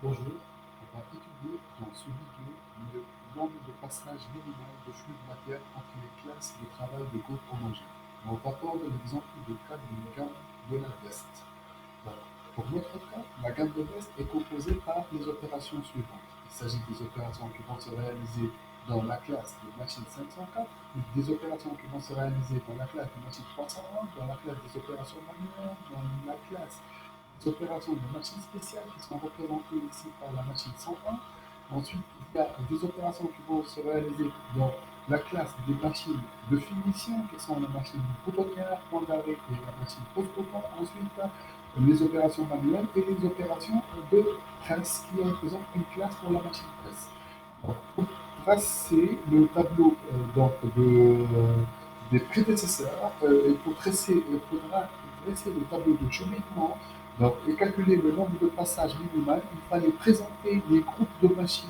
Bonjour, on va étudier dans ce vidéo le nombre de passages minimal de flux de matière entre les classes de travail de groupe homogène. On va prendre l'exemple de cas d'une gamme de la veste. Voilà. Pour notre cas, la gamme de veste est composée par les opérations suivantes. Il s'agit des opérations qui vont se réaliser dans la classe de machine 504, des opérations qui vont se réaliser dans la classe de machine 301, dans la classe des opérations manuelles, dans la classe des opérations de machines spéciales qui sont représentées ici par la machine 101. Ensuite, il y a des opérations qui vont se réaliser dans la classe des machines de finition, qui sont la machine boutonnière, point d'arrêt et la machine pose-bouton. Ensuite, les opérations manuelles et les opérations de presse, qui représentent une classe pour la machine presse. Donc, pour tracer le tableau des prédécesseurs, il faudra dresser le tableau de cheminement et calculer le nombre de passages minimal. Il fallait présenter les groupes de machines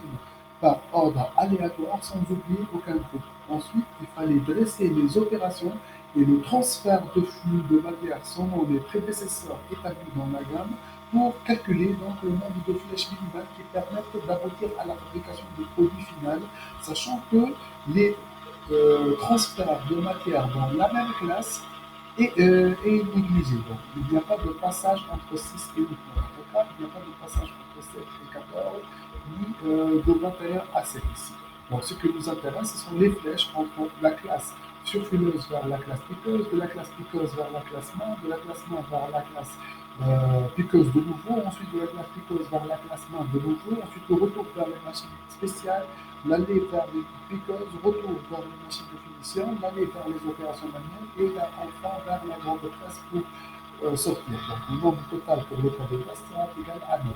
par ordre aléatoire sans oublier aucun groupe. Ensuite, il fallait dresser les opérations et le transfert de flux de matière selon les prédécesseurs établis dans la gamme pour calculer donc le nombre de flèches minimales qui permettent d'aboutir à la fabrication du produit final, sachant que les transferts de matière dans la même classe est négligé. Donc, il n'y a pas de passage entre 6 et 8. En tout cas, il n'y a pas de passage entre 7 et 14, ni de 21 à 7 ici. Donc, ce qui nous intéresse, ce sont les flèches entre la classe surfileuse vers la classe piqueuse, de la classe piqueuse vers la classe main, de la classe main vers la classe piqueuse de nouveau, ensuite de la classe piqueuse vers la classe main de nouveau, ensuite le retour vers les machines spéciales, l'aller vers les piqueuses, retour vers les machines de finition, l'aller vers les opérations manuelles et enfin vers la grande presse pour sortir. Donc le nombre total pour le cas de presse sera égal à 9.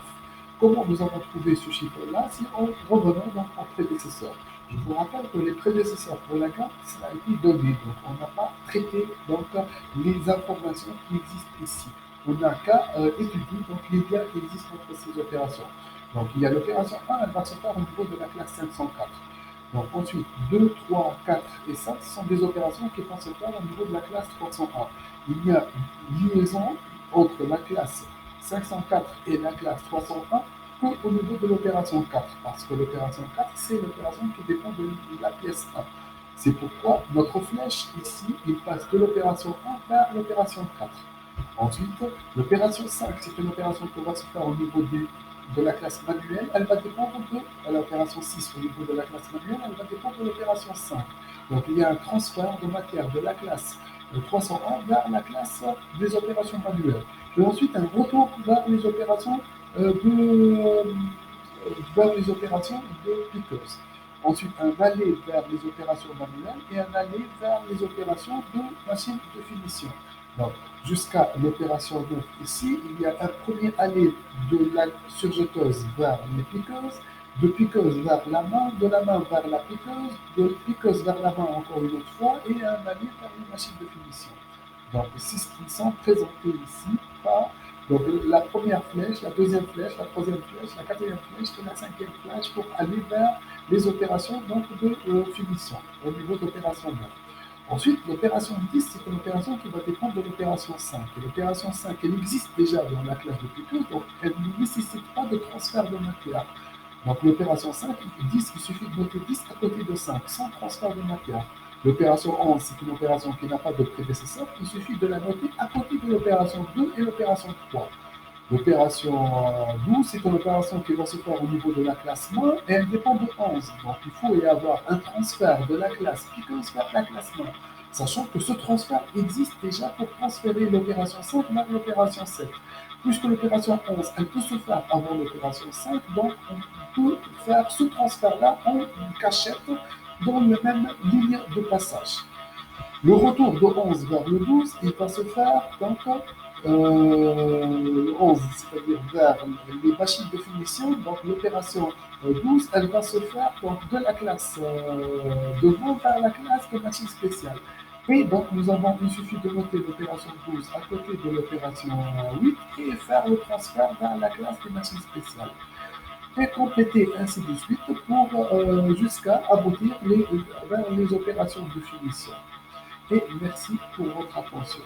Comment nous avons trouvé ce chiffre-là? Si on revenons donc aux prédécesseurs. Je vous rappelle que les prédécesseurs pour la carte, ça a été donné. Donc on n'a pas traité donc, les informations qui existent ici. On n'a qu'à étudier donc, les liens qui existent entre ces opérations. Donc il y a l'opération 1, elle va se faire au niveau de la classe 504. Donc ensuite, 2, 3, 4 et 5 sont des opérations qui vont se faire au niveau de la classe 301. Il y a une liaison entre la classe 504 et la classe 301 qu'au niveau de l'opération 4, parce que l'opération 4, c'est l'opération qui dépend de la pièce 1. C'est pourquoi notre flèche ici, il passe de l'opération 1 vers l'opération 4. Ensuite, l'opération 5, c'est une opération qui va se faire au niveau de la classe manuelle. Elle va dépendre de l'opération 6 au niveau de la classe manuelle. Elle va dépendre de l'opération 5. Donc, il y a un transfert de matière de la classe 301 vers la classe des opérations manuelles. Et ensuite, un retour vers les opérations de piqueuse. Ensuite, un aller vers les opérations manuelles et un aller vers les opérations de machine de finition. Donc, jusqu'à l'opération 9 ici, il y a un premier aller de la surjeteuse vers les piqueuses, de piqueuse vers la main, de la main vers la piqueuse, de piqueuse vers la main encore une autre fois, et un aller vers les machines de finition. Donc, c'est ce qui sont présentés ici par donc, la première flèche, la deuxième flèche, la troisième flèche, la quatrième flèche et la cinquième flèche pour aller vers les opérations donc, de finition au niveau d'opération 9. Ensuite, l'opération 10, c'est une opération qui va dépendre de l'opération 5. Et l'opération 5, elle existe déjà dans la classe de piqueuse, donc elle ne nécessite pas de transfert de matière. Donc l'opération 5, 10, il suffit de noter 10 à côté de 5, sans transfert de matière. L'opération 11, c'est une opération qui n'a pas de prédécesseur, il suffit de la noter à côté de l'opération 2 et l'opération 3. L'opération 12, c'est une opération qui va se faire au niveau de la classe main et elle dépend de 11. Donc il faut y avoir un transfert de la classe piqueuse vers la classe main, sachant que ce transfert existe déjà pour transférer l'opération 5 vers l'opération 7. Puisque l'opération 11, elle peut se faire avant l'opération 5, donc on peut faire ce transfert-là en cachette dans la même ligne de passage. Le retour de 11 vers le 12, il va se faire donc le 11, c'est-à-dire vers les machines de finition. Donc l'opération 12, elle va se faire donc, de la classe devant vers la classe de machine spéciale. Et donc il suffit de noter l'opération 12 à côté de l'opération 8 et faire le transfert vers la classe des machines spéciales. Et compléter ainsi de suite pour jusqu'à aboutir vers les opérations de finition. Et merci pour votre attention.